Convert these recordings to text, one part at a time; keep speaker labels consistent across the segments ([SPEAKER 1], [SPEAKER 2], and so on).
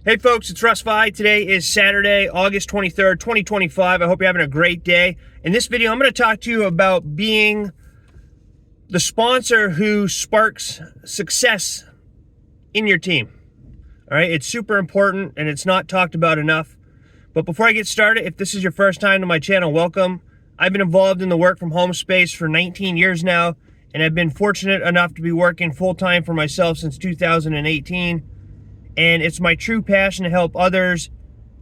[SPEAKER 1] Hey folks, it's Russ. Today is Saturday, August 23rd, 2025. I hope you're having a great day. In this video, I'm going to talk to you about being the sponsor who sparks success in your team. All right, it's super important and it's not talked about enough. But before I get started, if this is your first time to my channel, welcome. I've been involved in the work from home space for 19 years now, and I've been fortunate enough to be working full-time for myself since 2018. And it's my true passion to help others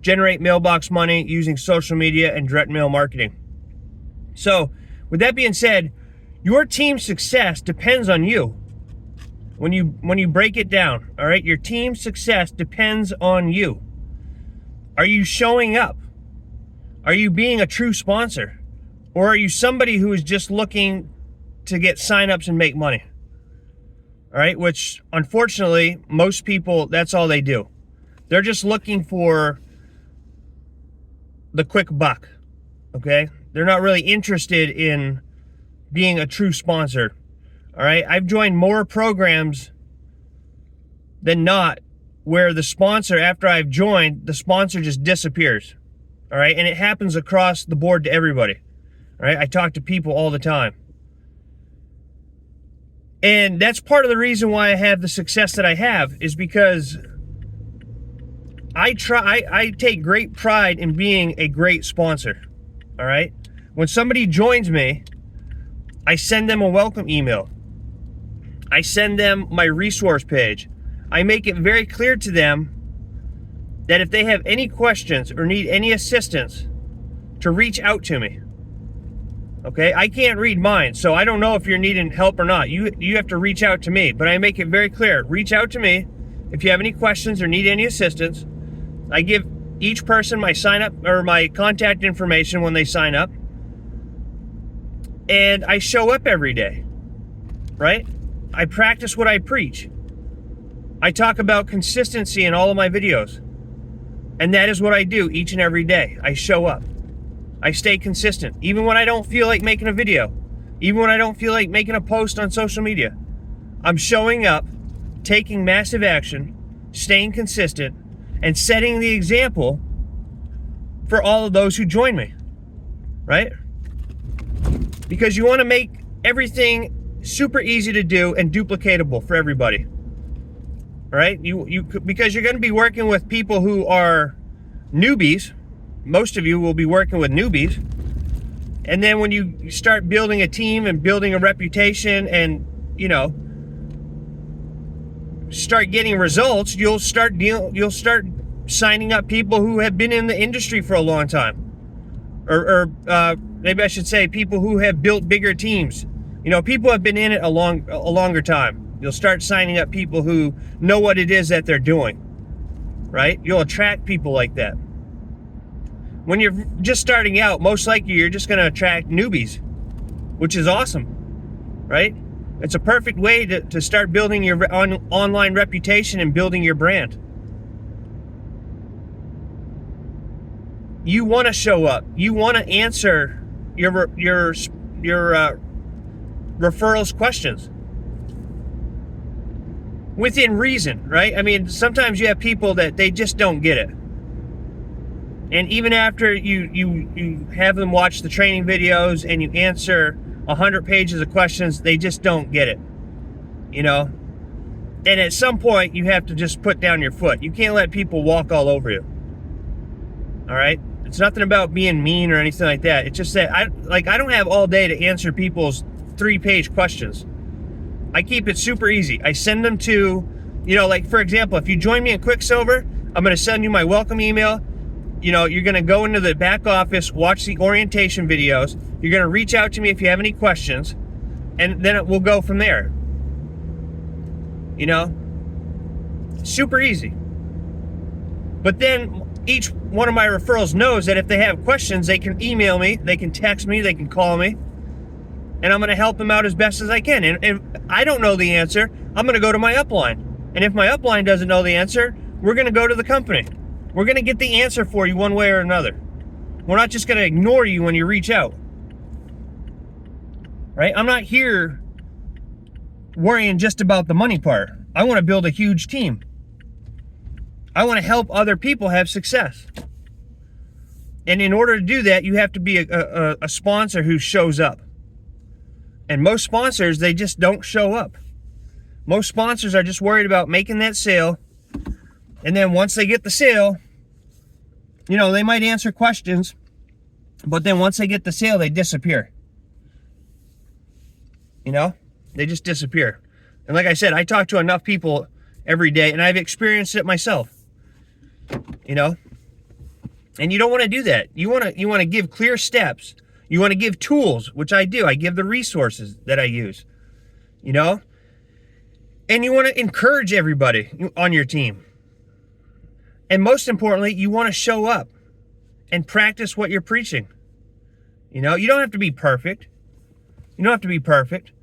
[SPEAKER 1] generate mailbox money using social media and direct mail marketing. So, with that being said, your team's success depends on you. When you break it down, all right, your team's success depends on you. Are you showing up? Are you being a true sponsor? Or are you somebody who is just looking to get signups and make money? All right, which unfortunately, most people, that's all they do. They're just looking for the quick buck, okay? They're not really interested in being a true sponsor, all right? I've joined more programs than not where the sponsor, after I've joined, the sponsor just disappears, all right? And it happens across the board to everybody, all right? I talk to people all the time. And that's part of the reason why I have the success that I have, is because I take great pride in being a great sponsor, all right? When somebody joins me, I send them a welcome email. I send them my resource page. I make it very clear to them that if they have any questions or need any assistance, to reach out to me. Okay, I can't read mine, so I don't know if you're needing help or not. You have to reach out to me, but I make it very clear. Reach out to me if you have any questions or need any assistance. I give each person my sign up or my contact information when they sign up. And I show up every day, right? I practice what I preach. I talk about consistency in all of my videos. And that is what I do each and every day. I show up. I stay consistent, even when I don't feel like making a video, even when I don't feel like making a post on social media. I'm showing up, taking massive action, staying consistent, and setting the example for all of those who join me, right? Because you want to make everything super easy to do and duplicatable for everybody, right? Because you're going to be working with people who are newbies. Most of you will be working with newbies. And then when you start building a team and building a reputation and, start getting results, you'll start signing up people who have been in the industry for a long time. Or maybe I should say people who have built bigger teams. People have been in it a longer time. You'll start signing up people who know what it is that they're doing, right? You'll attract people like that. When you're just starting out, most likely you're just going to attract newbies, which is awesome, right? It's a perfect way to start building your online reputation and building your brand. You want to show up. You want to answer your referrals questions within reason, right? I mean, sometimes you have people that they just don't get it. And even after you have them watch the training videos and you answer 100 pages of questions, they just don't get it, And at some point, you have to just put down your foot. You can't let people walk all over you, all right? It's nothing about being mean or anything like that. It's just that I don't have all day to answer people's 3-page questions. I keep it super easy. I send them to, for example, if you join me in Quicksilver, I'm going to send you my welcome email. You're going to go into the back office, watch the orientation videos. You're going to reach out to me if you have any questions, and then we'll go from there. Super easy. But then each one of my referrals knows that if they have questions, they can email me, they can text me, they can call me, and I'm going to help them out as best as I can. And if I don't know the answer, I'm going to go to my upline. And if my upline doesn't know the answer, we're going to go to the company. We're going to get the answer for you one way or another. We're not just going to ignore you when you reach out. Right? I'm not here worrying just about the money part. I want to build a huge team. I want to help other people have success. And in order to do that, you have to be a sponsor who shows up. And most sponsors, they just don't show up. Most sponsors are just worried about making that sale. And then once they get the sale, you know, they might answer questions, but then once they get the sale, they disappear. You know, they just disappear. And like I said, I talk to enough people every day, and I've experienced it myself. You know, and you don't want to do that. You want to give clear steps. You want to give tools, which I do. I give the resources that I use. You know, and you want to encourage everybody on your team. And most importantly, you want to show up and practice what you're preaching. You know, you don't have to be perfect. You don't have to be perfect,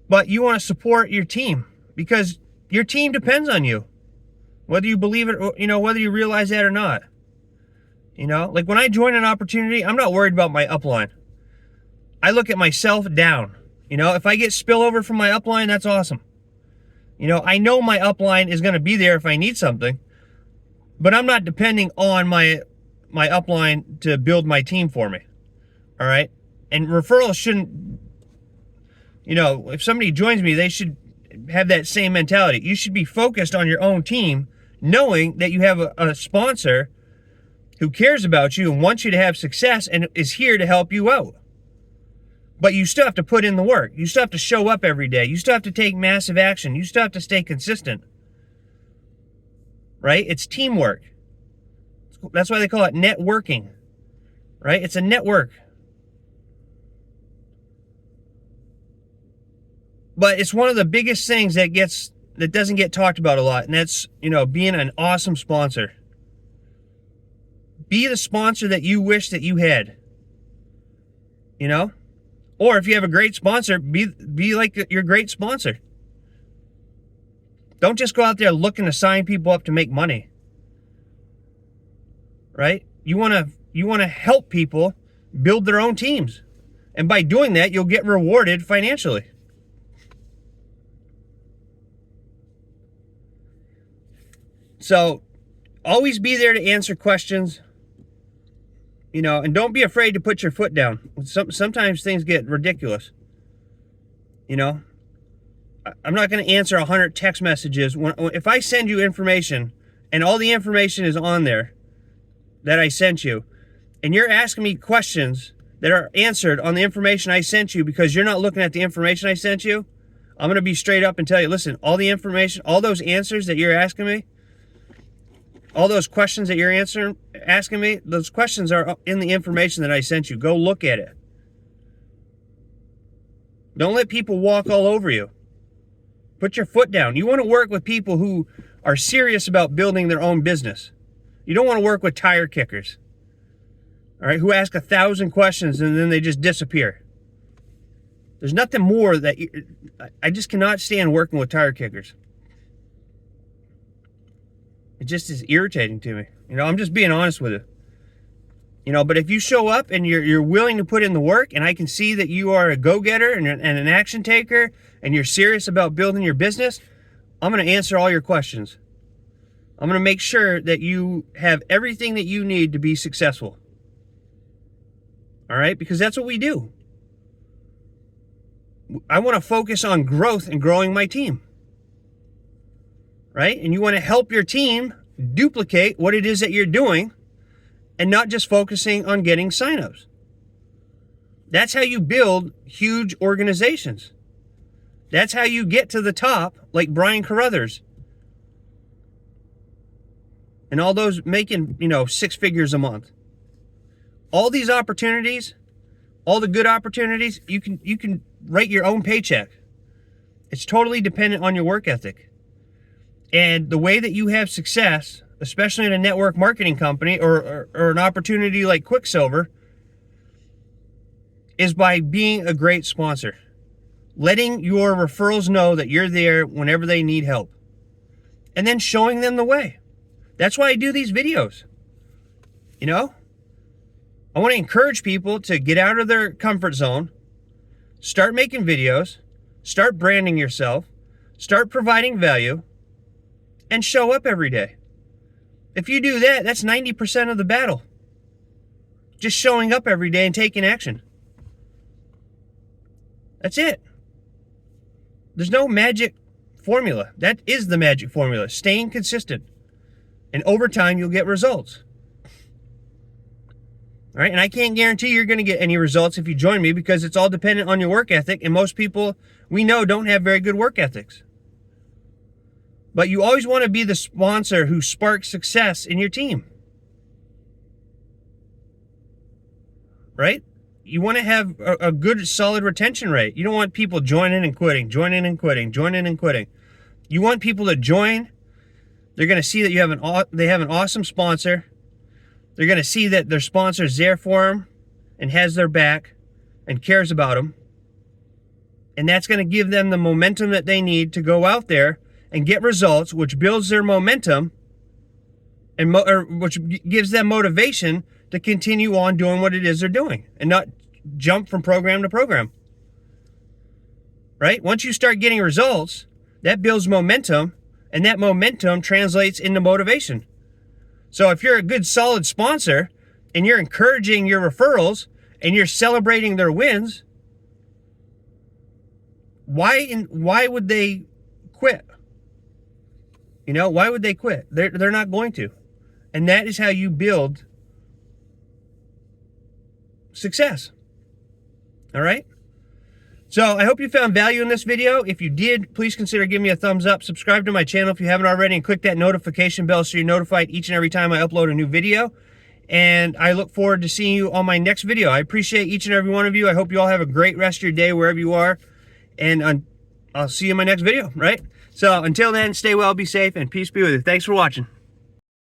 [SPEAKER 1] but you want to support your team because your team depends on you. Whether you believe it or, you know, whether you realize that or not. You know, like when I join an opportunity, I'm not worried about my upline. I look at myself down. You know, if I get spillover from my upline, that's awesome. You know, I know my upline is going to be there if I need something, but I'm not depending on my upline to build my team for me. All right. And referrals shouldn't, you know, if somebody joins me, they should have that same mentality. You should be focused on your own team, knowing that you have a sponsor who cares about you and wants you to have success and is here to help you out. But you still have to put in the work. You still have to show up every day. You still have to take massive action. You still have to stay consistent. Right? It's teamwork. That's why they call it networking. Right? It's a network. But it's one of the biggest things that doesn't get talked about a lot, and that's, you know, being an awesome sponsor. Be the sponsor that you wish that you had. You know? Or if you have a great sponsor, be like your great sponsor. Don't just go out there looking to sign people up to make money. Right? You want to help people build their own teams. And by doing that, you'll get rewarded financially. So, always be there to answer questions, you know, and don't be afraid to put your foot down. Sometimes things get ridiculous, you know. I'm not going to answer 100 text messages. If I send you information and all the information is on there that I sent you, and you're asking me questions that are answered on the information I sent you because you're not looking at the information I sent you, I'm going to be straight up and tell you, listen, all the information, all those answers that you're asking me, all those questions that you're asking me, those questions are in the information that I sent you. Go look at it. Don't let people walk all over you. Put your foot down. You want to work with people who are serious about building their own business. You don't want to work with tire kickers, all right, who ask 1,000 questions and then they just disappear. There's nothing more that I just cannot stand working with tire kickers. It just is irritating to me. You know, I'm just being honest with you. You know, but if you show up and you're willing to put in the work, and I can see that you are a go-getter and an action taker, and you're serious about building your business, I'm going to answer all your questions. I'm going to make sure that you have everything that you need to be successful. All right? Because that's what we do. I want to focus on growth and growing my team. Right? And you want to help your team duplicate what it is that you're doing and not just focusing on getting signups. That's how you build huge organizations. That's how you get to the top, like Brian Carruthers. And all those making, you know, 6 figures a month. All these opportunities, all the good opportunities, you can write your own paycheck. It's totally dependent on your work ethic. And the way that you have success, especially in a network marketing company or an opportunity like Quicksilver, is by being a great sponsor. Letting your referrals know that you're there whenever they need help. And then showing them the way. That's why I do these videos. You know? I want to encourage people to get out of their comfort zone, start making videos, start branding yourself, start providing value, and show up every day. If you do that, that's 90% of the battle. Just showing up every day and taking action. That's it. There's no magic formula. That is the magic formula. Staying consistent. And over time, you'll get results. All right? And I can't guarantee you're going to get any results if you join me, because it's all dependent on your work ethic. And most people we know don't have very good work ethics. But you always want to be the sponsor who sparks success in your team. Right? You want to have a good, solid retention rate. You don't want people joining and quitting, joining and quitting, joining and quitting. You want people to join. They're going to see that they have an awesome sponsor. They're going to see that their sponsor is there for them and has their back and cares about them. And that's going to give them the momentum that they need to go out there and get results, which builds their momentum and which gives them motivation to continue on doing what it is they're doing and not jump from program to program. Right? Once you start getting results, that builds momentum, and that momentum translates into motivation. So if you're a good, solid sponsor and you're encouraging your referrals and you're celebrating their wins, why would they quit? You know, why would they quit? They're not going to. And that is how you build success. All right? So I hope you found value in this video. If you did, please consider giving me a thumbs up. Subscribe to my channel if you haven't already, and click that notification bell so you're notified each and every time I upload a new video. And I look forward to seeing you on my next video. I appreciate each and every one of you. I hope you all have a great rest of your day wherever you are. And I'll see you in my next video, right? So until then, stay well, be safe, and peace be with you. Thanks for watching.